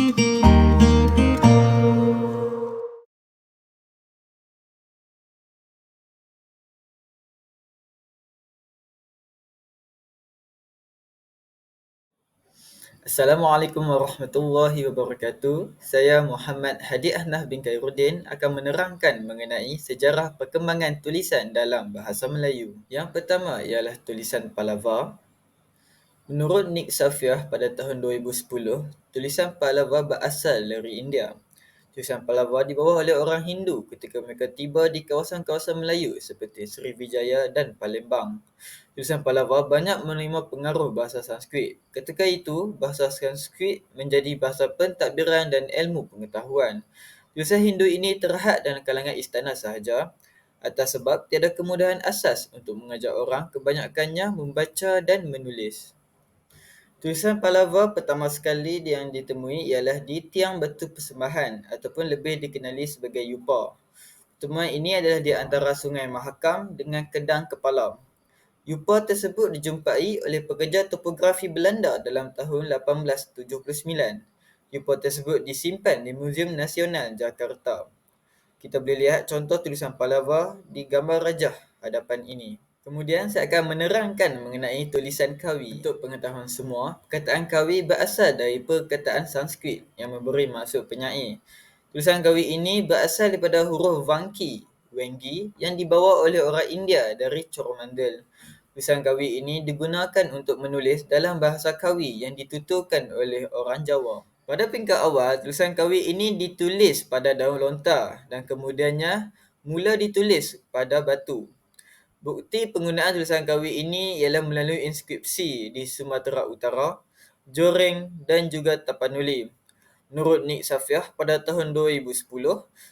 Assalamualaikum warahmatullahi wabarakatuh. Saya Muhammad Hadi Ahnaf bin Khairuddin akan menerangkan mengenai sejarah perkembangan tulisan dalam bahasa Melayu. Yang pertama ialah tulisan Pallava. Menurut Nick Safiah pada tahun 2010, tulisan Pallava berasal dari India. Tulisan Pallava dibawa oleh orang Hindu ketika mereka tiba di kawasan-kawasan Melayu seperti Srivijaya dan Palembang. Tulisan Pallava banyak menerima pengaruh bahasa Sanskrit. Ketika itu, bahasa Sanskrit menjadi bahasa pentadbiran dan ilmu pengetahuan. Tulisan Hindu ini terhad dalam kalangan istana sahaja atas sebab tiada kemudahan asas untuk mengajar orang kebanyakannya membaca dan menulis. Tulisan Pallava pertama sekali yang ditemui ialah di tiang batu persembahan ataupun lebih dikenali sebagai Yupa. Temuan ini adalah di antara Sungai Mahakam dengan Kedang Kepala. Yupa tersebut dijumpai oleh pekerja topografi Belanda dalam tahun 1879. Yupa tersebut disimpan di Muzium Nasional Jakarta. Kita boleh lihat contoh tulisan Pallava di gambar rajah hadapan ini. Kemudian saya akan menerangkan mengenai tulisan Kawi. Untuk pengetahuan semua, perkataan Kawi berasal dari perkataan Sanskrit yang memberi maksud penyair. Tulisan Kawi ini berasal daripada huruf Vanki, Wengi, yang dibawa oleh orang India dari Coromandel. Tulisan Kawi ini digunakan untuk menulis dalam bahasa Kawi yang dituturkan oleh orang Jawa. Pada peringkat awal, tulisan Kawi ini ditulis pada daun lontar dan kemudiannya mula ditulis pada batu. Bukti penggunaan tulisan Kawi ini ialah melalui inskripsi di Sumatera Utara, Joreng dan juga Tapanuli. Menurut Nick Safiah pada tahun 2010,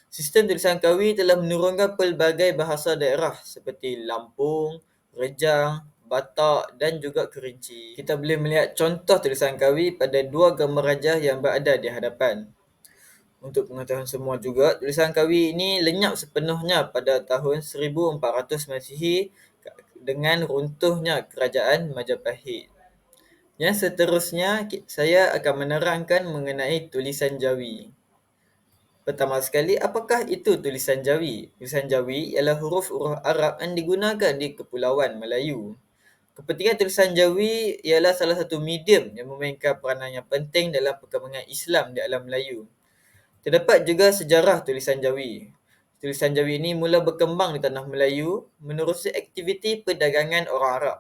sistem tulisan Kawi telah menurunkan pelbagai bahasa daerah seperti Lampung, Rejang, Batak dan juga Kerinci. Kita boleh melihat contoh tulisan Kawi pada dua gambar rajah yang berada di hadapan. Untuk pengetahuan semua juga, tulisan Kawi ini lenyap sepenuhnya pada tahun 1400 Masihi dengan runtuhnya kerajaan Majapahit. Yang seterusnya, saya akan menerangkan mengenai tulisan Jawi. Pertama sekali, apakah itu tulisan Jawi? Tulisan Jawi ialah huruf-huruf Arab yang digunakan di Kepulauan Melayu. Kepentingan tulisan Jawi ialah salah satu medium yang memainkan peranan yang penting dalam perkembangan Islam di alam Melayu. Terdapat juga sejarah tulisan Jawi. Tulisan Jawi ini mula berkembang di tanah Melayu menerusi aktiviti perdagangan orang Arab.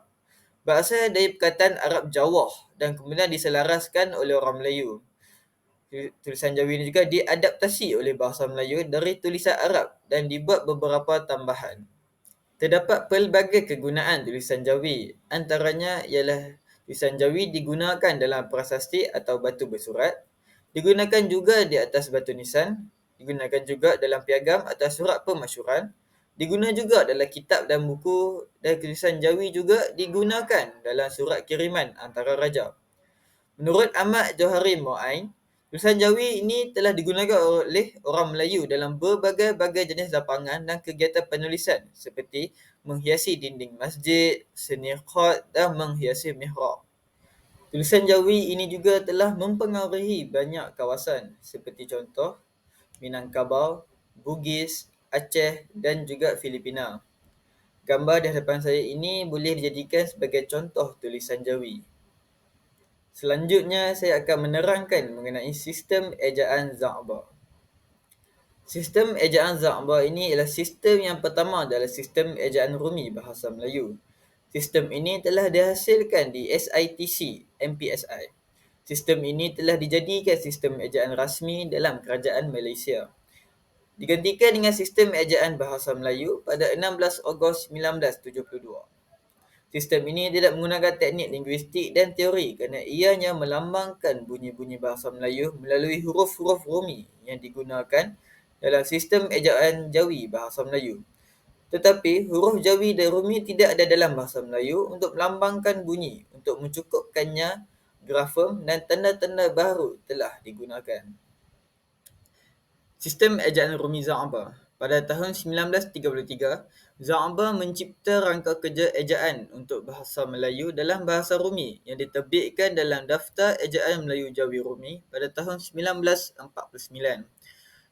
Berasal dari perkataan Arab Jawah dan kemudian diselaraskan oleh orang Melayu. Tulisan Jawi ini juga diadaptasi oleh bahasa Melayu dari tulisan Arab dan dibuat beberapa tambahan. Terdapat pelbagai kegunaan tulisan Jawi. Antaranya ialah tulisan Jawi digunakan dalam prasasti atau batu bersurat, digunakan juga di atas batu nisan, digunakan juga dalam piagam atau surat permasyuran, digunakan juga dalam kitab dan buku, dan tulisan Jawi juga digunakan dalam surat kiriman antara raja. Menurut Ahmad Johari Moain, tulisan Jawi ini telah digunakan oleh orang Melayu dalam berbagai-bagai jenis lapangan dan kegiatan penulisan seperti menghiasi dinding masjid, seni khat dan menghiasi mihrab. Tulisan Jawi ini juga telah mempengaruhi banyak kawasan seperti contoh Minangkabau, Bugis, Aceh dan juga Filipina. Gambar di hadapan saya ini boleh dijadikan sebagai contoh tulisan Jawi. Selanjutnya, saya akan menerangkan mengenai sistem ejaan Za'ba. Sistem ejaan Za'ba ini ialah sistem yang pertama dalam sistem ejaan Rumi bahasa Melayu. Sistem ini telah dihasilkan di SITC, MPSI. Sistem ini telah dijadikan sistem ejaan rasmi dalam kerajaan Malaysia. Digantikan dengan sistem ejaan bahasa Melayu pada 16 Ogos 1972. Sistem ini tidak menggunakan teknik linguistik dan teori kerana ianya melambangkan bunyi-bunyi bahasa Melayu melalui huruf-huruf Rumi yang digunakan dalam sistem ejaan Jawi bahasa Melayu. Tetapi huruf Jawi dan Rumi tidak ada dalam bahasa Melayu untuk melambangkan bunyi. Untuk mencukupkannya, grafem dan tanda-tanda baru telah digunakan. Sistem ejaan Rumi Za'ba. Pada tahun 1933, Za'aba mencipta rangka kerja ejaan untuk bahasa Melayu dalam bahasa Rumi yang diterbitkan dalam Daftar Ejaan Melayu Jawi Rumi pada tahun 1949.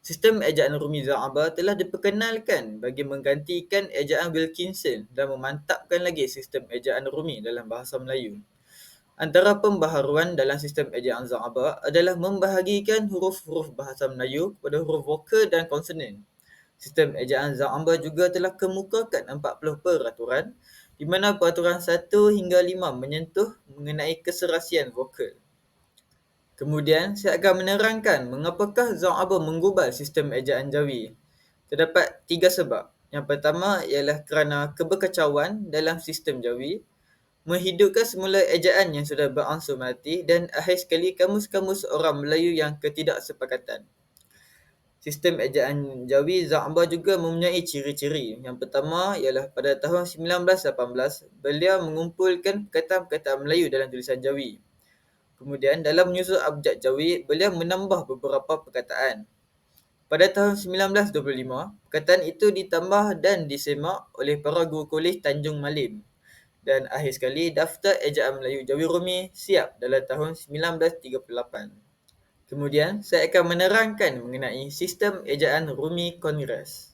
Sistem ejaan Rumi Za'aba telah diperkenalkan bagi menggantikan ejaan Wilkinson dan memantapkan lagi sistem ejaan Rumi dalam bahasa Melayu. Antara pembaharuan dalam sistem ejaan Za'aba adalah membahagikan huruf-huruf bahasa Melayu kepada huruf vokal dan konsonan. Sistem ejaan Za'aba juga telah kemukakan 40 peraturan di mana peraturan 1 hingga 5 menyentuh mengenai keserasian vokal. Kemudian, saya akan menerangkan mengapakah Za'aba menggubal sistem ejaan Jawi. Terdapat 3 sebab. Yang pertama ialah kerana keberkacauan dalam sistem Jawi, menghidupkan semula ejaan yang sudah beransur mati, dan akhir sekali kamus-kamus orang Melayu yang ketidaksepakatan. Sistem ejaan Jawi Za'aba juga mempunyai ciri-ciri. Yang pertama ialah pada tahun 1918, beliau mengumpulkan perkataan-perkataan Melayu dalam tulisan Jawi. Kemudian dalam menyusun abjad Jawi, beliau menambah beberapa perkataan. Pada tahun 1925, perkataan itu ditambah dan disemak oleh para guru kolej Tanjung Malim. Dan akhir sekali, Daftar Ejaan Melayu Jawi Rumi siap dalam tahun 1938. Kemudian, saya akan menerangkan mengenai sistem ejaan Rumi Kongres.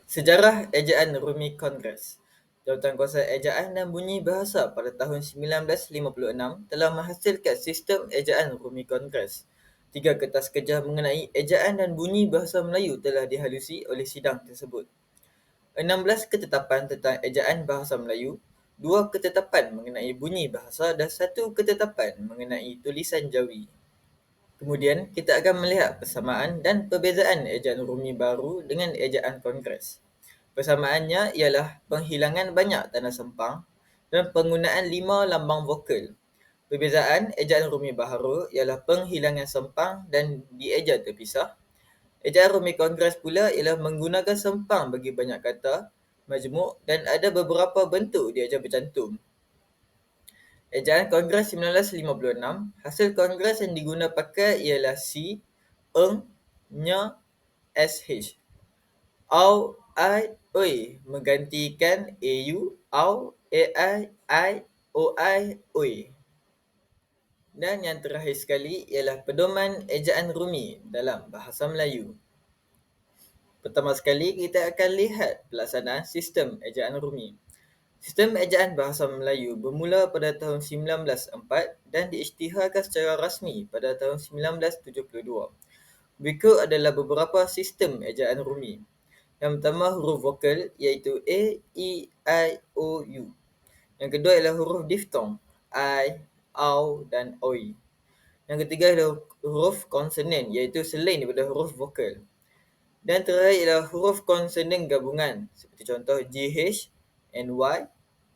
Sejarah ejaan Rumi Kongres. Jawatankuasa Ejaan dan Bunyi Bahasa pada tahun 1956 telah menghasilkan sistem ejaan Rumi Kongres. 3 kertas kerja mengenai ejaan dan bunyi bahasa Melayu telah dihalusi oleh sidang tersebut. 16 ketetapan tentang ejaan bahasa Melayu, 2 ketetapan mengenai bunyi bahasa dan 1 ketetapan mengenai tulisan Jawi. Kemudian, kita akan melihat persamaan dan perbezaan ejaan Rumi baru dengan ejaan Kongres. Persamaannya ialah penghilangan banyak tanda sempang dan penggunaan 5 lambang vokal. Perbezaan ejaan Rumi baharu ialah penghilangan sempang dan dieja terpisah. Ejaan Rumi Kongres pula ialah menggunakan sempang bagi banyak kata, majmuk dan ada beberapa bentuk dieja bercantum. Ejaan Kongres 1956, hasil Kongres yang diguna pakai ialah C, Eng, Nya, SH. Au, I, Oi menggantikan AU, Au, AI, I, OI, Oi. Dan yang terakhir sekali ialah pedoman ejaan Rumi dalam bahasa Melayu. Pertama sekali, kita akan lihat pelaksanaan sistem ejaan Rumi. Sistem ejaan bahasa Melayu bermula pada tahun 1904 dan diisytiharkan secara rasmi pada tahun 1972. Berikut adalah beberapa sistem ejaan Rumi. Yang pertama, huruf vokal iaitu A, E, I, O, U. Yang kedua ialah huruf diftong I, Au dan Oi. Yang ketiga ialah huruf konsonan iaitu selain daripada huruf vokal. Dan terakhir ialah huruf konsonan gabungan seperti contoh GH, NY,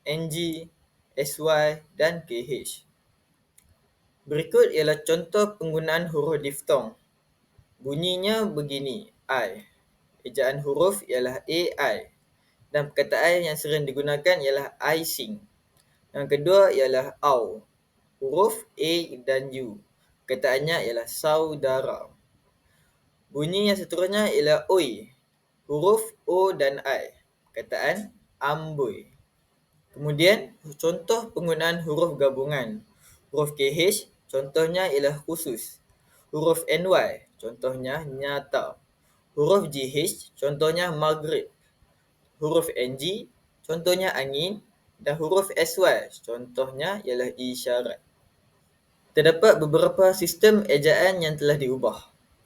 NG, SY dan KH. Berikut ialah contoh penggunaan huruf diftong. Bunyinya begini, I. Ejaan huruf ialah AI. Dan perkataan yang sering digunakan ialah I sing. Yang kedua ialah AU. Huruf A dan U. Perkataannya ialah saudara. Bunyi yang seterusnya ialah OI. Huruf O dan I. Perkataan amboi. Kemudian, contoh penggunaan huruf gabungan. Huruf KH, contohnya ialah khusus. Huruf NY, contohnya nyata. Huruf GH, contohnya maghrib. Huruf NG, contohnya angin. Dan huruf SY, contohnya ialah isyarat. Terdapat beberapa sistem ejaan yang telah diubah.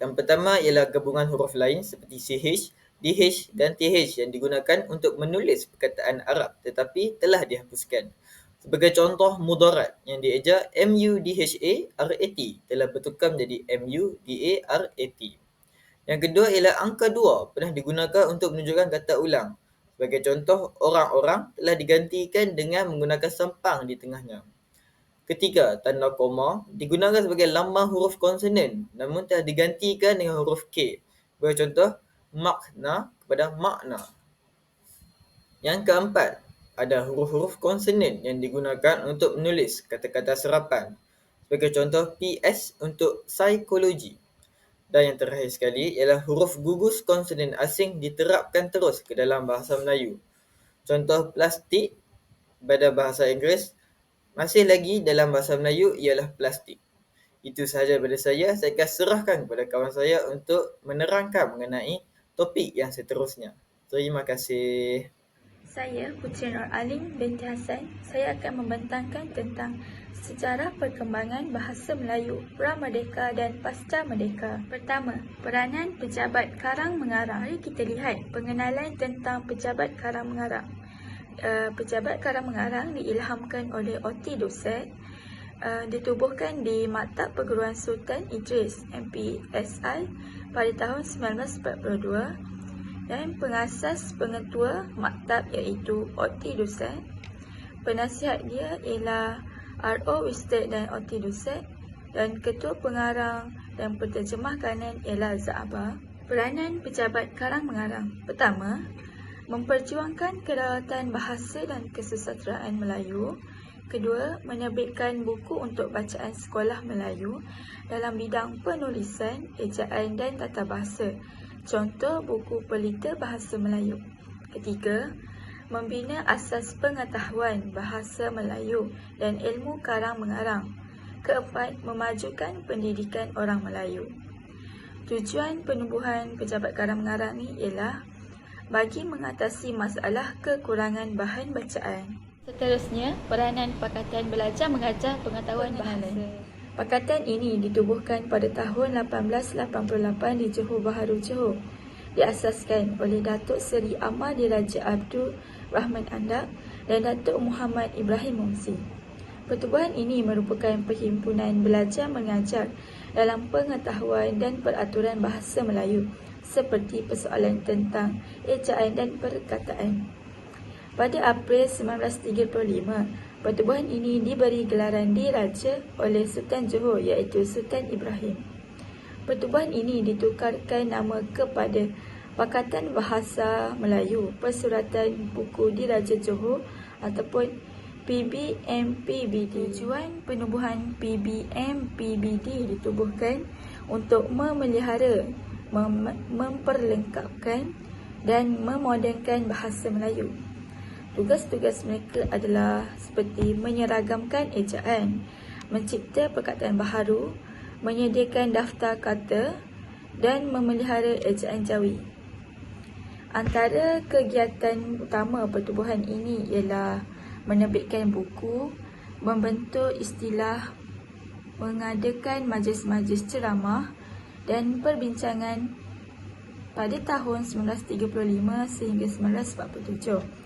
Yang pertama ialah gabungan huruf lain seperti CH, DH dan TH yang digunakan untuk menulis perkataan Arab tetapi telah dihapuskan. Sebagai contoh mudarat yang dieja MUDHA-RAT telah bertukar menjadi MUDARAT. Yang kedua ialah angka 2 pernah digunakan untuk menunjukkan kata ulang. Sebagai contoh, orang-orang telah digantikan dengan menggunakan sempang di tengahnya. Ketiga, tanda koma digunakan sebagai lambang huruf konsonan namun telah digantikan dengan huruf K. Sebagai contoh, makna kepada makna. Yang keempat, ada huruf-huruf konsonan yang digunakan untuk menulis kata-kata serapan. Sebagai contoh, PS untuk psikologi. Dan yang terakhir sekali ialah huruf gugus konsonan asing diterapkan terus ke dalam bahasa Melayu. Contoh plastik pada bahasa Inggeris, masih lagi dalam bahasa Melayu ialah plastik. Itu sahaja daripada saya. Saya akan serahkan kepada kawan saya untuk menerangkan mengenai topik yang seterusnya. Terima kasih. Saya Puteri Nur Alim binti Hassan. Saya akan membentangkan tentang sejarah perkembangan bahasa Melayu pra-merdeka dan pasca-merdeka. Pertama, peranan pejabat karang mengarang. Mari kita lihat pengenalan tentang pejabat karang mengarang. Pejabat karang mengarang diilhamkan oleh Oti Doset, ditubuhkan di Maktab Perguruan Sultan Idris MPSI pada tahun 1942. Dan pengasas pengetua maktab iaitu Oti Doset. Penasihat dia ialah R.O. Wisted dan Oti Doset. Dan ketua pengarang dan penterjemah kanan ialah Za'aba. Peranan pejabat karang mengarang. Pertama, memperjuangkan kedaulatan bahasa dan kesusasteraan Melayu. Kedua, menerbitkan buku untuk bacaan sekolah Melayu dalam bidang penulisan, ejaan dan tata bahasa. Contoh buku Pelita Bahasa Melayu. Ketiga, membina asas pengetahuan bahasa Melayu dan ilmu karang mengarang. Keempat, memajukan pendidikan orang Melayu. Tujuan penubuhan pejabat karang mengarang ni ialah bagi mengatasi masalah kekurangan bahan bacaan. Seterusnya, peranan Pakatan Belajar Mengajar Pengetahuan Bahasa. Pakatan ini ditubuhkan pada tahun 1888 di Johor Bahru, Johor. Diasaskan oleh Datuk Seri Ahmad Diraja Abdul Rahman Andak dan Datuk Muhammad Ibrahim Mumsi. Pertubuhan ini merupakan perhimpunan belajar mengajar dalam pengetahuan dan peraturan bahasa Melayu seperti persoalan tentang ejaan dan perkataan. Pada April 1935, pertubuhan ini diberi gelaran diraja oleh Sultan Johor iaitu Sultan Ibrahim. Pertubuhan ini ditukarkan nama kepada Pakatan Bahasa Melayu Persuratan Buku Diraja Johor ataupun PBMPBD. Tujuan penubuhan PBMPBD ditubuhkan untuk memelihara, memperlengkapkan dan memodenkan bahasa Melayu. Tugas-tugas mereka adalah seperti menyeragamkan ejaan, mencipta perkataan baharu, menyediakan daftar kata dan memelihara ejaan Jawi. Antara kegiatan utama pertubuhan ini ialah menerbitkan buku, membentuk istilah, mengadakan majlis-majlis ceramah dan perbincangan pada tahun 1935 sehingga 1947.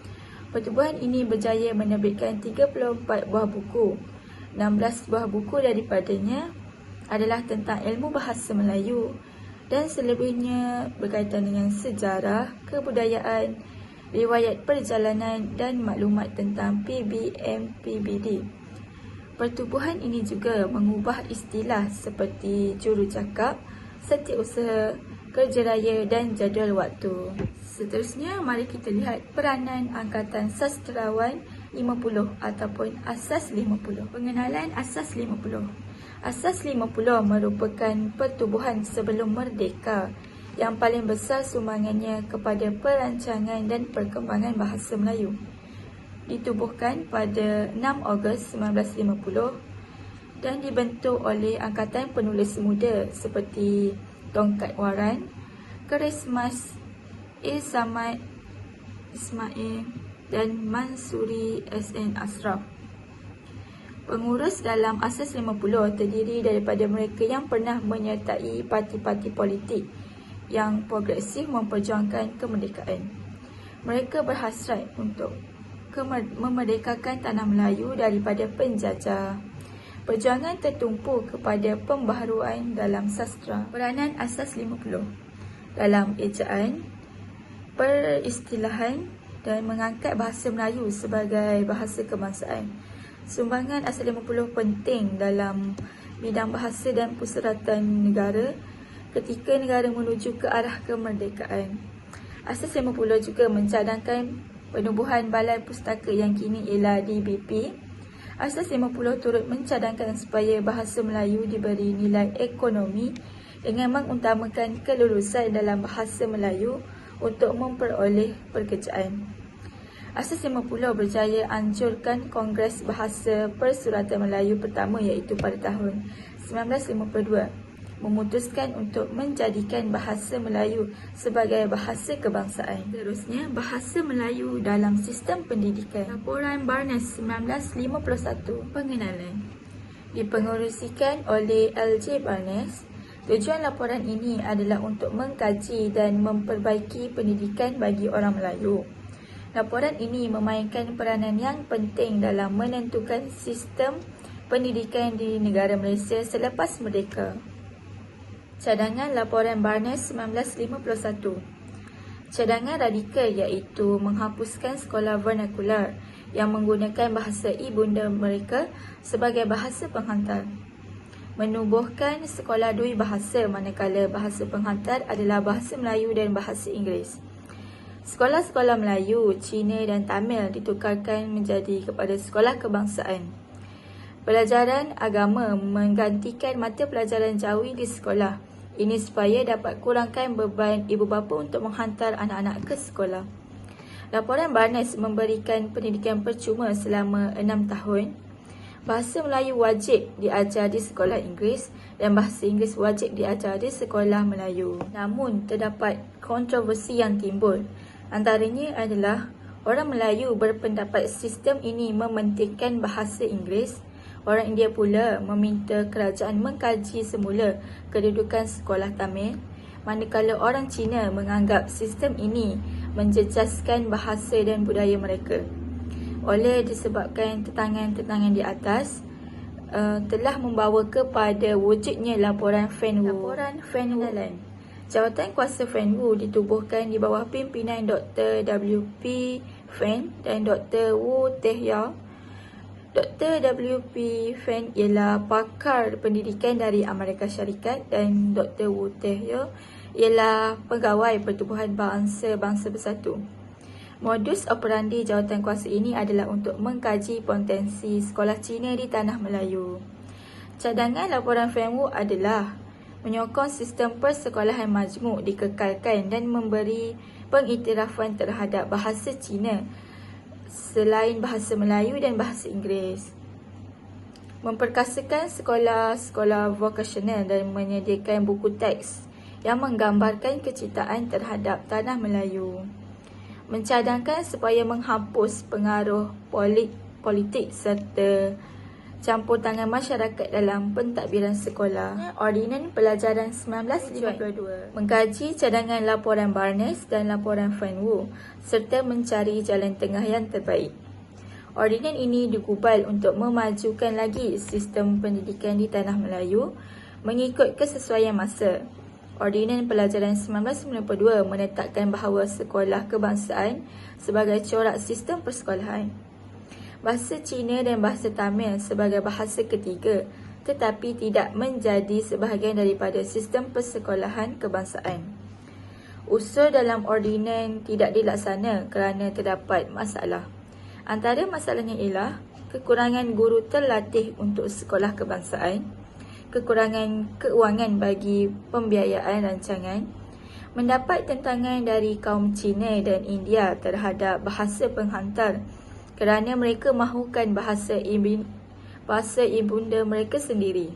Pertubuhan ini berjaya menerbitkan 34 buah buku. 16 buah buku daripadanya adalah tentang ilmu bahasa Melayu dan selebihnya berkaitan dengan sejarah, kebudayaan, riwayat perjalanan dan maklumat tentang PBMPBD. Pertubuhan ini juga mengubah istilah seperti jurucakap, setiausaha, kerja raya dan jadual waktu. Seterusnya, mari kita lihat peranan Angkatan Sastrawan 50 ataupun Asas 50. Pengenalan Asas 50. Asas 50 merupakan pertubuhan sebelum merdeka yang paling besar sumbangannya kepada perancangan dan perkembangan bahasa Melayu. Ditubuhkan pada 6 Ogos 1950 dan dibentuk oleh Angkatan Penulis Muda seperti Tongkat Waran, Keris Mas, Samad Ismail dan Mansuri SN Ashraf. Pengurus dalam Asas 50 terdiri daripada mereka yang pernah menyertai parti-parti politik yang progresif memperjuangkan kemerdekaan. Mereka berhasrat untuk memerdekakan tanah Melayu daripada penjajah. Perjuangan tertumpu kepada pembaharuan dalam sastra. Peranan Asas 50 dalam ejaan, peristilahan dan mengangkat bahasa Melayu sebagai bahasa kebangsaan. Sumbangan Asas 50 penting dalam bidang bahasa dan persuratan negara ketika negara menuju ke arah kemerdekaan. Asas 50 juga mencadangkan penubuhan Balai Pustaka yang kini ialah DBP. Asas 50 turut mencadangkan supaya bahasa Melayu diberi nilai ekonomi dengan mengutamakan kelulusan dalam bahasa Melayu untuk memperoleh pekerjaan. Asas 50 berjaya anjurkan Kongres Bahasa Persuratan Melayu pertama iaitu pada tahun 1952 memutuskan untuk menjadikan bahasa Melayu sebagai bahasa kebangsaan. Seterusnya, bahasa Melayu dalam sistem pendidikan. Laporan Barnes 1951, pengenalan. Dipengerusikan oleh L.J. Barnes. Tujuan laporan ini adalah untuk mengkaji dan memperbaiki pendidikan bagi orang Melayu. Laporan ini memainkan peranan yang penting dalam menentukan sistem pendidikan di negara Malaysia selepas merdeka. Cadangan laporan Barnes 1951. Cadangan radikal iaitu menghapuskan sekolah vernakular yang menggunakan bahasa ibunda mereka sebagai bahasa penghantar. Menubuhkan sekolah dui bahasa manakala bahasa penghantar adalah bahasa Melayu dan bahasa Inggeris. Sekolah-sekolah Melayu, Cina dan Tamil ditukarkan menjadi kepada sekolah kebangsaan. Pelajaran agama menggantikan mata pelajaran jawi di sekolah. Ini supaya dapat kurangkan beban ibu bapa untuk menghantar anak-anak ke sekolah. Laporan Barnes memberikan pendidikan percuma selama 6 tahun. Bahasa Melayu wajib diajar di sekolah Inggeris dan bahasa Inggeris wajib diajar di sekolah Melayu. Namun, terdapat kontroversi yang timbul. Antaranya adalah orang Melayu berpendapat sistem ini mementingkan bahasa Inggeris. Orang India pula meminta kerajaan mengkaji semula kedudukan sekolah Tamil, manakala orang Cina menganggap sistem ini menjejaskan bahasa dan budaya mereka. Oleh disebabkan tentangan-tentangan di atas, telah membawa kepada wujudnya laporan Fan Wu. Laporan Fan-Nalan. Jawatan kuasa Fan Wu ditubuhkan di bawah pimpinan Dr. W.P. Fan dan Dr. Wu Tehya. Dr. W.P. Fan ialah pakar pendidikan dari Amerika Syarikat dan Dr. Wu Tehya ialah pegawai Pertubuhan Bangsa-Bangsa Bersatu. Modus operandi jawatan kuasa ini adalah untuk mengkaji potensi sekolah Cina di Tanah Melayu. Cadangan laporan Fan Wu adalah menyokong sistem persekolahan majmuk dikekalkan dan memberi pengiktirafan terhadap bahasa Cina selain bahasa Melayu dan bahasa Inggeris. Memperkasakan sekolah-sekolah vokasional dan menyediakan buku teks yang menggambarkan kecintaan terhadap Tanah Melayu. Mencadangkan supaya menghapus pengaruh politik serta campur tangan masyarakat dalam pentadbiran sekolah. Ordinan Pelajaran 1952 mengkaji cadangan laporan Barnes dan laporan Fan Wu serta mencari jalan tengah yang terbaik. Ordinan ini digubal untuk memajukan lagi sistem pendidikan di Tanah Melayu mengikut kesesuaian masa. Ordinan Pelajaran 1992 menetapkan bahawa sekolah kebangsaan sebagai corak sistem persekolahan. Bahasa Cina dan bahasa Tamil sebagai bahasa ketiga tetapi tidak menjadi sebahagian daripada sistem persekolahan kebangsaan. Usul dalam ordinan tidak dilaksana kerana terdapat masalah. Antara masalahnya ialah kekurangan guru terlatih untuk sekolah kebangsaan, kekurangan keuangan bagi pembiayaan rancangan, mendapat tentangan dari kaum Cina dan India terhadap bahasa penghantar kerana mereka mahukan bahasa ibunda mereka sendiri.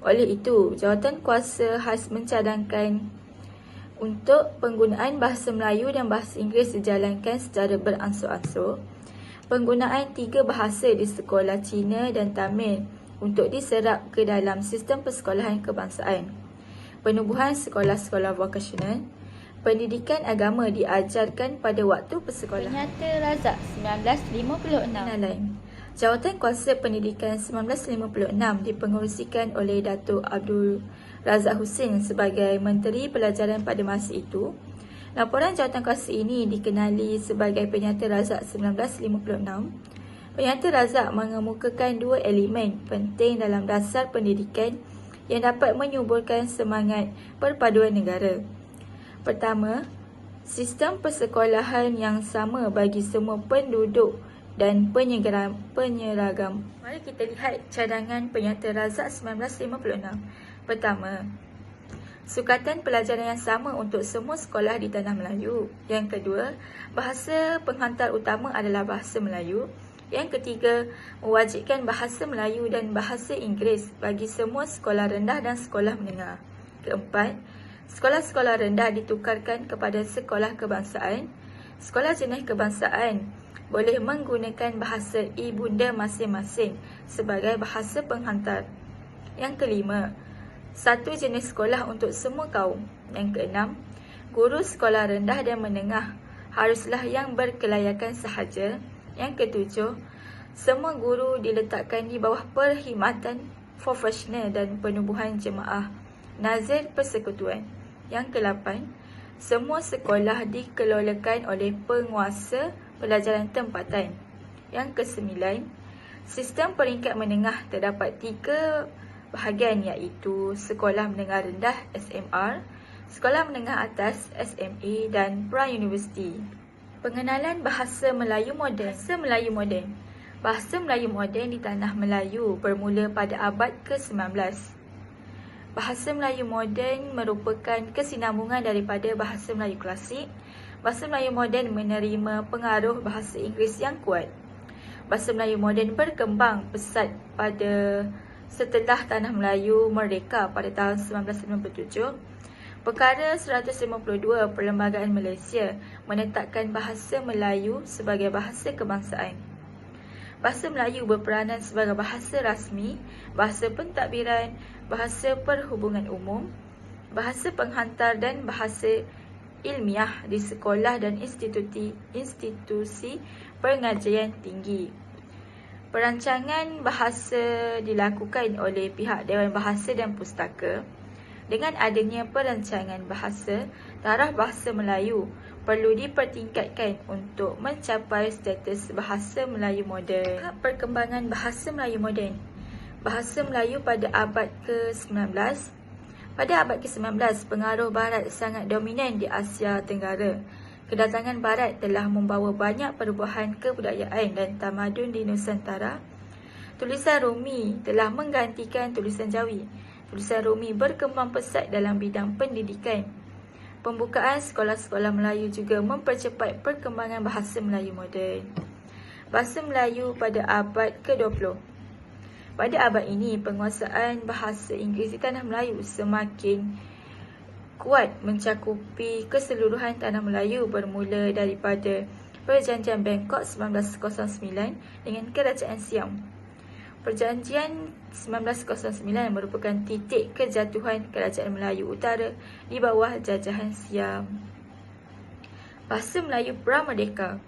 Oleh itu, jawatan kuasa khas mencadangkan untuk penggunaan bahasa Melayu dan bahasa Inggeris dijalankan secara beransur-ansur. Penggunaan 3 bahasa di sekolah Cina dan Tamil untuk diserap ke dalam sistem persekolahan kebangsaan. Penubuhan sekolah-sekolah vokasional. Pendidikan agama diajarkan pada waktu persekolahan. Penyata Razak 1956. Pengenalan. Jawatan Kuasa Pendidikan 1956 dipengerusikan oleh Datuk Abdul Razak Husin sebagai Menteri Pelajaran pada masa itu. Laporan jawatan kuasa ini dikenali sebagai Penyata Razak 1956. Penyata Razak mengemukakan 2 elemen penting dalam dasar pendidikan yang dapat menyuburkan semangat perpaduan negara. Pertama, sistem persekolahan yang sama bagi semua penduduk dan penyeragam. Mari kita lihat cadangan Penyata Razak 1956. Pertama, Sukatan pelajaran yang sama untuk semua sekolah di Tanah Melayu. Yang kedua, bahasa penghantar utama adalah bahasa Melayu. Yang ketiga, mewajibkan bahasa Melayu dan bahasa Inggeris bagi semua sekolah rendah dan sekolah menengah. Keempat, sekolah-sekolah rendah ditukarkan kepada sekolah kebangsaan. Sekolah jenis kebangsaan boleh menggunakan bahasa ibunda masing-masing sebagai bahasa penghantar. Yang kelima, satu jenis sekolah untuk semua kaum. Yang keenam, guru sekolah rendah dan menengah haruslah yang berkelayakan sahaja. Yang ketujuh, semua guru diletakkan di bawah perkhidmatan profesional dan penubuhan jemaah Nazir Persekutuan. Yang ke-8, semua sekolah dikelolakan oleh penguasa pelajaran tempatan. Yang ke-9, sistem peringkat menengah terdapat 3 bahagian iaitu Sekolah Menengah Rendah SMR, Sekolah Menengah Atas SME dan pra-universiti. Pengenalan Bahasa Melayu Moden. Bahasa Melayu moden di Tanah Melayu bermula pada abad ke-19. Bahasa Melayu moden merupakan kesinambungan daripada Bahasa Melayu Klasik. Bahasa Melayu moden menerima pengaruh bahasa Inggeris yang kuat. Bahasa Melayu moden berkembang pesat setelah Tanah Melayu merdeka pada tahun 1997. Perkara 152 Perlembagaan Malaysia menetapkan Bahasa Melayu sebagai bahasa kebangsaan. Bahasa Melayu berperanan sebagai bahasa rasmi, bahasa pentadbiran, bahasa perhubungan umum, bahasa penghantar dan bahasa ilmiah di sekolah dan institusi pengajian tinggi. Perancangan bahasa dilakukan oleh pihak Dewan Bahasa dan Pustaka. Dengan adanya perancangan bahasa, taraf bahasa Melayu perlu dipertingkatkan untuk mencapai status bahasa Melayu moden. Perkembangan bahasa Melayu moden. Bahasa Melayu pada abad ke-19. Pada abad ke-19, pengaruh Barat sangat dominan di Asia Tenggara. Kedatangan Barat telah membawa banyak perubahan kebudayaan dan tamadun di Nusantara. Tulisan Rumi telah menggantikan tulisan Jawi. Tulisan Rumi berkembang pesat dalam bidang pendidikan. Pembukaan sekolah-sekolah Melayu juga mempercepat perkembangan bahasa Melayu moden. Bahasa Melayu pada abad ke-20. Pada abad ini, penguasaan bahasa Inggeris di Tanah Melayu semakin kuat mencakupi keseluruhan Tanah Melayu bermula daripada Perjanjian Bangkok 1909 dengan Kerajaan Siam. Perjanjian 1909 merupakan titik kejatuhan Kerajaan Melayu Utara di bawah jajahan Siam. Bahasa Melayu Pra-Merdeka.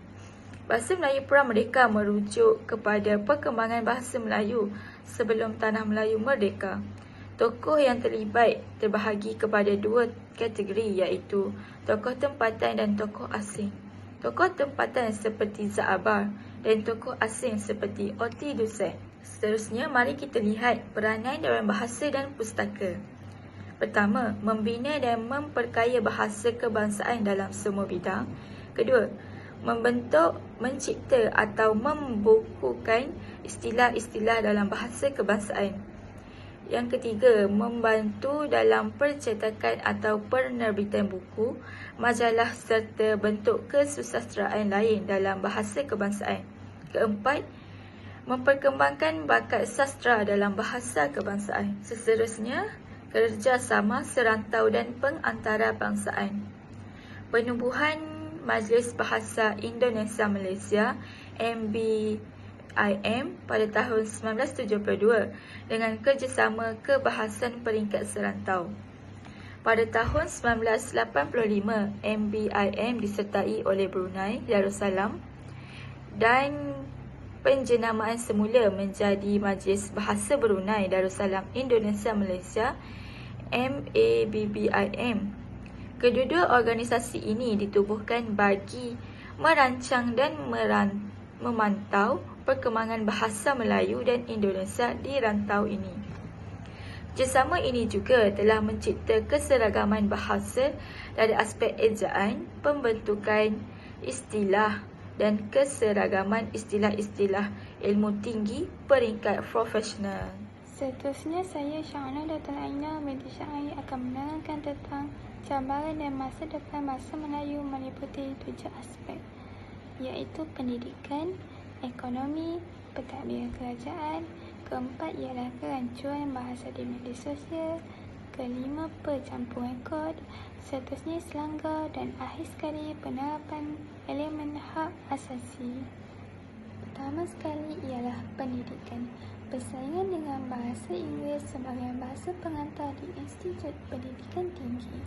Bahasa Melayu Pra-Merdeka merujuk kepada perkembangan bahasa Melayu sebelum Tanah Melayu merdeka. Tokoh yang terlibat terbahagi kepada 2 kategori iaitu tokoh tempatan dan tokoh asing. Tokoh tempatan seperti Zaabar dan tokoh asing seperti Oti Duset. Seterusnya, mari kita lihat peranan Dewan Bahasa dan Pustaka. Pertama, membina dan memperkaya bahasa kebangsaan dalam semua bidang. Kedua, membentuk, mencipta atau membukukan istilah-istilah dalam bahasa kebangsaan. Yang ketiga, membantu dalam percetakan atau penerbitan buku, majalah serta bentuk kesusasteraan lain dalam bahasa kebangsaan. Keempat, memperkembangkan bakat sastra dalam bahasa kebangsaan. Seterusnya, kerjasama serantau dan pengantarabangsaan. Penubuhan Majlis Bahasa Indonesia Malaysia MBIM pada tahun 1972 dengan kerjasama kebahasan peringkat serantau. Pada tahun 1985, MBIM disertai oleh Brunei Darussalam dan penjenamaan semula menjadi Majlis Bahasa Brunei Darussalam Indonesia Malaysia MABBIM. Kedua-dua organisasi ini ditubuhkan bagi merancang dan memantau perkembangan bahasa Melayu dan Indonesia di rantau ini. Kerjasama ini juga telah mencipta keseragaman bahasa dari aspek ejaan, pembentukan istilah dan keseragaman istilah-istilah ilmu tinggi peringkat profesional. Seterusnya, saya Syahana Datul Aina binti Syahai akan menerangkan tentang cabaran dan masa depan bahasa Melayu meliputi 7 aspek, iaitu pendidikan, ekonomi, pentadbiran kerajaan, keempat ialah kerancuan bahasa di media sosial, kelima percampuran kod, seterusnya selanggar, dan akhir sekali penerapan elemen hak asasi. Pertama sekali ialah pendidikan. Persaingan dengan bahasa Inggeris sebagai bahasa pengantar di Institut Pendidikan Tinggi.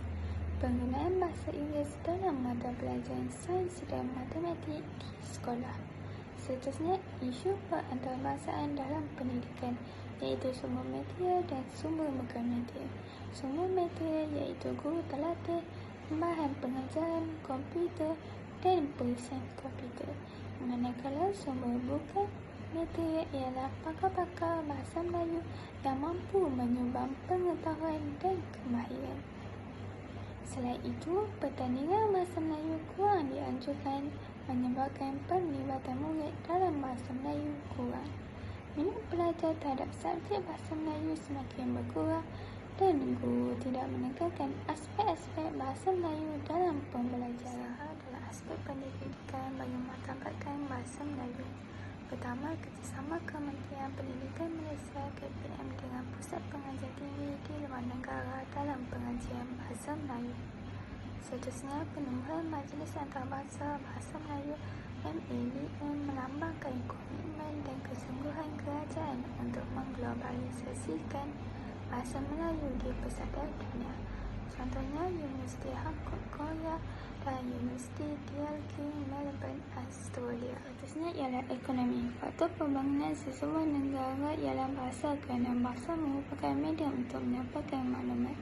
Penggunaan bahasa Inggeris dalam mata pelajaran sains dan matematik di sekolah. Seterusnya, isu perantarabahasaan dalam pendidikan, iaitu sumber material dan sumber bukan material. Sumber material iaitu guru terlatih, bahan pengajaran, komputer dan perisian komputer. Manakala sumber bukan material ialah pakar-pakar bahasa Melayu yang mampu menyumbang pengetahuan dan kemahiran. Selain itu, pertandingan bahasa Melayu kurang dianjurkan menyebabkan penglibatan murid dalam bahasa Melayu kurang. Minat pelajar terhadap subjek bahasa Melayu semakin berkurang dan guru tidak menekankan aspek-aspek bahasa Melayu dalam pembelajaran. Adalah aspek pendidikan bagi mematlamatkan bahasa Melayu. Pertama, kerjasama Kementerian Pendidikan Malaysia KPM dengan Pusat Pengajian Tinggi di luar negara dalam pengajian bahasa Melayu. Seterusnya, penumbuhan Majlis Antarabangsa Bahasa Melayu MABM melambangkan komitmen dan kesungguhan kerajaan untuk mengglobalisasikan bahasa Melayu di pesada dunia. Contohnya, Universiti Hancock Korea dan Universiti Dalhousie Melbourne, Australia. Seterusnya ialah ekonomi. Faktor pembangunan sesebuah negara ialah bahasa kerana bahasa merupakan medium untuk menyampaikan maklumat.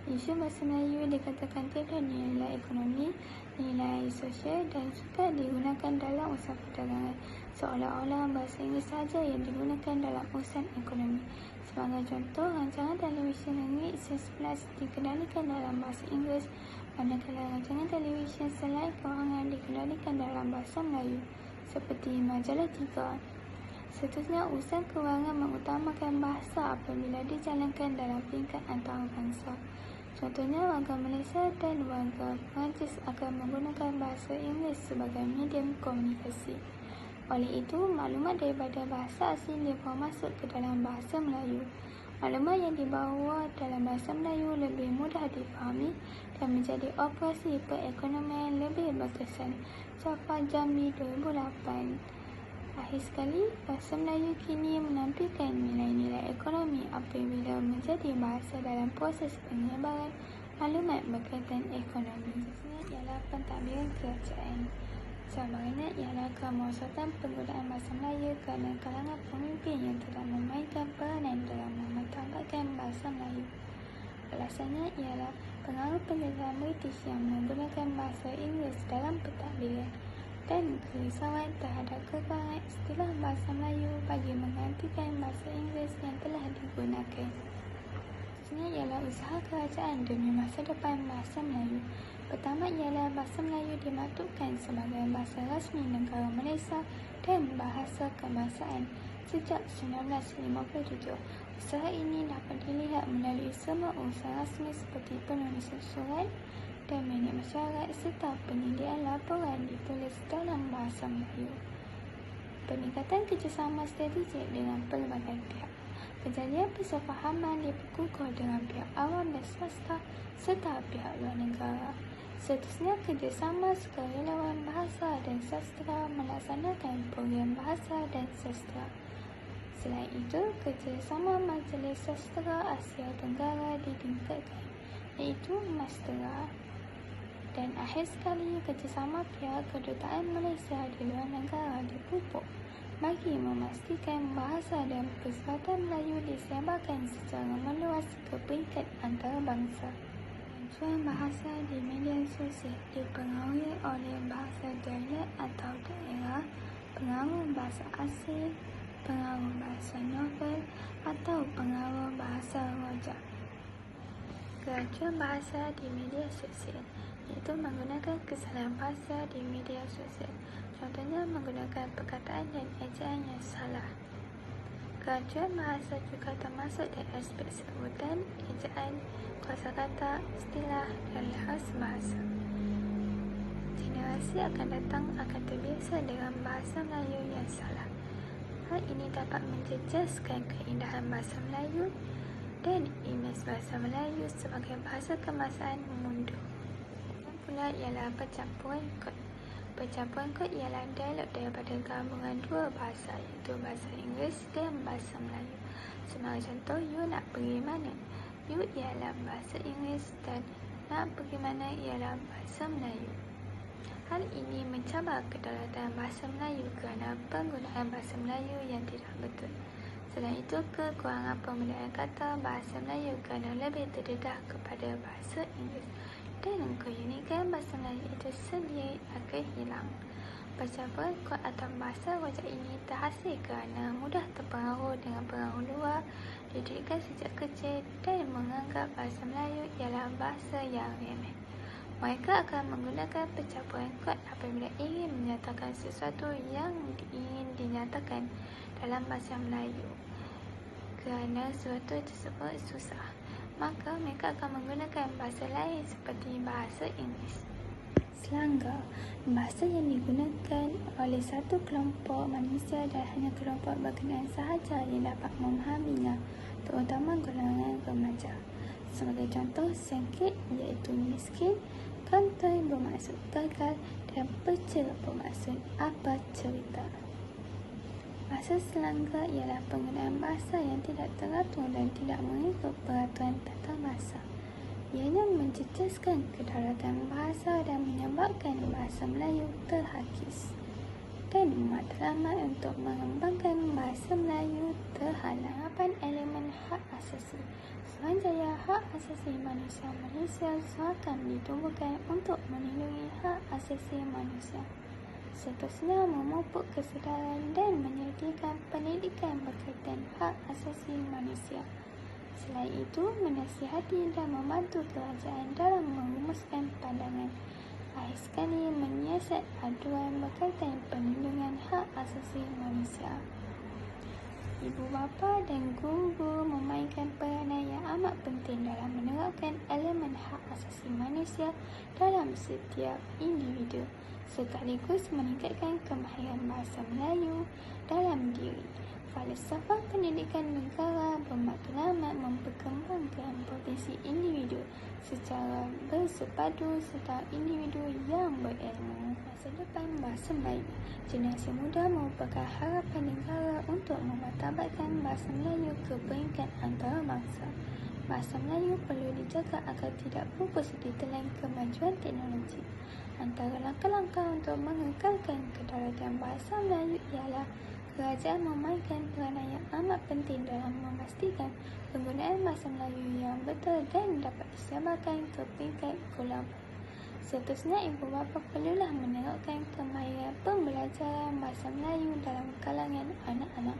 Isu bahasa Melayu dikatakan tiada nilai ekonomi, nilai sosial dan suka digunakan dalam urusan perdagangan, seolah-olah bahasa Inggeris sahaja yang digunakan dalam urusan ekonomi. Sebagai contoh, rancangan televisyen negeri ISA11 dikendalikan dalam bahasa Inggeris, manakala rancangan televisyen selain kewangan dikendalikan dalam bahasa Melayu, seperti majalah 3. Seterusnya, urusan kewangan mengutamakan bahasa apabila dijalankan dalam peringkat antarabangsa. Contohnya, warga Malaysia dan warga Perancis akan menggunakan bahasa Inggeris sebagai medium komunikasi. Oleh itu, maklumat daripada bahasa asing dibawa masuk ke dalam bahasa Melayu. Maklumat yang dibawa dalam bahasa Melayu lebih mudah difahami dan menjadi operasi perekonomian lebih berkesan. Jafar Jambi 2008. Akhir sekali, bahasa Melayu kini menampilkan nilai-nilai ekonomi apabila menjadi bahasa dalam proses penyebaran maklumat berkaitan ekonomi. Seterusnya ialah pentadbiran kerajaan. Cabarannya ialah kemerosottan penggunaan bahasa Melayu kerana kalangan pemimpin yang tidak memainkan peranan dalam mematlamatkan bahasa Melayu. Alasannya ialah pengaruh penjajahan British yang menggunakan bahasa Inggeris dalam pentadbiran dan kerisauan terhadap kekurangan istilah bahasa Melayu bagi menggantikan bahasa Inggeris yang telah digunakan. Seterusnya ialah usaha kerajaan demi masa depan bahasa Melayu. Pertama ialah bahasa Melayu dimaktubkan sebagai bahasa rasmi negara Malaysia dan bahasa kebangsaan sejak 1957. Usaha ini dapat dilihat melalui semua urusan rasmi seperti penulisan surat dan minit masyarakat serta penyediaan laporan ditulis dalam bahasa Melayu. Peningkatan kerjasama strategik dengan pelbagai pihak. Kejadian persefahaman diperkukuh dengan pihak awam dan swasta serta pihak luar negara. Seterusnya, kerjasama sukarelawan bahasa dan sastra melaksanakan program bahasa dan sastra. Selain itu, kerjasama Majlis Sastra Asia Tenggara ditingkatkan, iaitu MASTERA. Dan akhir sekali, kerjasama pihak kedutaan Malaysia di luar negara dipupuk bagi memastikan bahasa dan perseratan Melayu disebarkan secara meluas ke peringkat antarabangsa. Rancuan bahasa di media sosial dipengaruhi oleh bahasa dialek atau daerah, pengaruh bahasa asing, pengaruh bahasa novel atau pengaruh bahasa rojak. Kerancuan bahasa di media sosial iaitu menggunakan kesalahan bahasa di media sosial. Contohnya, menggunakan perkataan dan ejaan yang salah. Kemajuan bahasa juga termasuk dari aspek sebutan, ejaan, kosakata, istilah dan lafaz bahasa. Generasi akan datang akan terbiasa dengan bahasa Melayu yang salah. Hal ini dapat menjejaskan keindahan bahasa Melayu dan imej bahasa Melayu sebagai bahasa kebangsaan mundur. Dan pula ialah percampuran kod. Percampuran kod ialah dialog daripada gabungan dua bahasa, iaitu bahasa Inggeris dan bahasa Melayu. Sebagai contoh, you nak pergi mana? You ialah bahasa Inggeris dan nak pergi mana ialah bahasa Melayu. Hal ini mencabar kedaulatan bahasa Melayu kerana penggunaan bahasa Melayu yang tidak betul. Selain itu, kekurangan pemilihan kata bahasa Melayu kerana lebih terdedah kepada bahasa Inggeris dan keunikan bahasa Melayu itu sendiri akan hilang. Percampuran kod atau bahasa wajak ini terhasil kerana mudah terpengaruh dengan pengaruh luar, dididikan sejak kecil dan menganggap bahasa Melayu ialah bahasa yang remeh. Mereka akan menggunakan percampuran kod apabila ingin menyatakan sesuatu yang ingin dinyatakan dalam bahasa Melayu. Kerana sesuatu tersebut susah, maka mereka akan menggunakan bahasa lain seperti bahasa Inggeris. Selanggar, bahasa yang digunakan oleh satu kelompok manusia dan hanya kelompok berkenaan sahaja yang dapat memahaminya, terutama golongan remaja. Sebagai contoh, sengkit iaitu miskin, kantoi bermaksud gagal dan pecel bermaksud apa cerita. Bahasa selanggar ialah penggunaan bahasa yang tidak teratur dan tidak mengikut peraturan tata bahasa. Ianya menjejaskan kedaulatan bahasa dan menyebabkan bahasa Melayu terhakis. Dan matlamat untuk mengembangkan bahasa Melayu terhalang. 8 elemen hak asasi. Suruhanjaya hak asasi manusia seakan ditubuhkan untuk melindungi hak asasi manusia. Seterusnya memupuk kesedaran dan menyediakan pendidikan berkaitan hak asasi manusia. Selain itu, menasihati dan membantu kerajaan dalam merumuskan pandangan. Akhir sekali, menyiasat aduan berkaitan perlindungan hak asasi manusia. Ibu bapa dan guru memainkan peranan yang amat penting dalam menerapkan elemen hak asasi manusia dalam setiap individu, sekaligus meningkatkan kemahiran bahasa Melayu dalam diri. Falsafah pendidikan negara bermatlamat memperkembangkan potensi individu secara bersepadu serta individu yang berilmu. Masa depan bahasa Melayu. Generasi muda merupakan harapan negara untuk memartabatkan bahasa Melayu ke peringkat antarabangsa. Bahasa Melayu perlu dijaga agar tidak pupus ditelan kemajuan teknologi. Antara langkah-langkah untuk mengekalkan kedaulatan bahasa Melayu ialah kerajaan memainkan peranan yang amat penting dalam memastikan penggunaan bahasa Melayu yang betul dan dapat disebarkan ke peringkat global. Seterusnya, ibu bapa perlulah menerapkan kemahiran pembelajaran bahasa Melayu dalam kalangan anak-anak.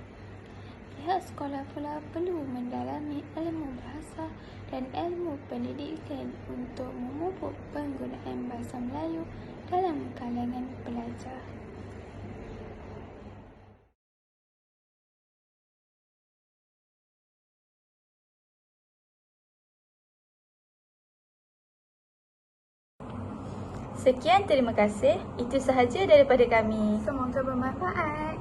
Pihak sekolah pula perlu mendalami ilmu bahasa dan ilmu pendidikan untuk memupuk penggunaan bahasa Melayu dalam kalangan pelajar. Sekian, terima kasih. Itu sahaja daripada kami. Semoga bermanfaat.